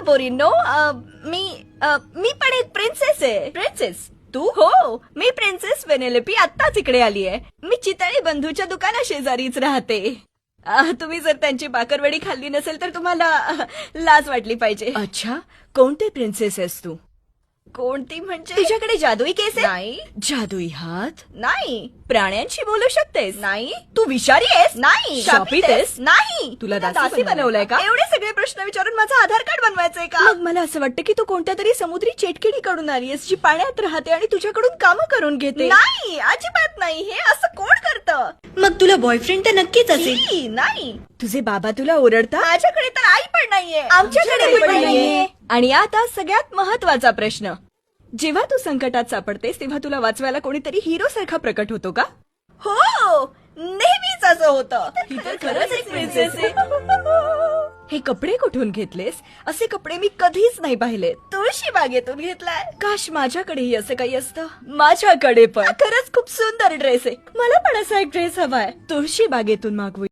पोरींनो, मी पण एक प्रिन्सेस आहे. प्रिन्सेस तू? हो, मी प्रिन्सेस वेनेलोपी आत्ताच इकडे आली आहे. मी चितळी बंधूच्या दुकाना शेजारीच राहते. तुम्ही जर त्यांची बाकरवडी खाल्ली नसेल तर तुम्हाला लाज वाटली पाहिजे. अच्छा, कोणते प्रिन्सेस आहेस तू? कोणती म्हणजे? तुझ्याकडे जादुई केस आहे? नाही. जादुई हात? नाही. प्राण्यांशी बोलू शकतेस? नाही. तू विषारी आहेस? नाही. शापित आहेस? नाही. तुला दासी बनवलंय का? एवढे सगळे प्रश्न विचारून माझं आधार कार्ड बनवायचंय का? मग मला असं वाटतं की तू कोणत्या तरी समुद्री चेटकिडीकडून आलीयस जी पाण्यात राहते आणि तुझ्याकडून कामं करून घेते. नाही, अजिबात नाही. हे असं कोण करतं? मग तुला बॉयफ्रेंड तर नक्कीच असेल. नाही. तुझे बाबा तुला ओरडतात? माझ्याकडे तर आई पण नाहीये. आमच्याकडे पण नाहीये. आणि आता सगळ्यात महत्वाचा प्रश्न, जेव्हा तू संकटात सापडतेस तेव्हा तुला वाचवायला कोणीतरी हिरो सारखा प्रकट होतो का? हो, नेहमीच असं होतं. ही तर खरंच एक प्रिन्सेस आहे. हे कपडे कुठून घेतलेस? असे कपडे मी कधीच नाही पाहिले. तुळशी बागेतून घेतलाय. काश माझ्याकडेही असं काही असतं. माझ्याकडे पण खरंच खूप सुंदर ड्रेस आहे. मला पण असा एक ड्रेस हवाय. तुळशी बागेतून मागवू.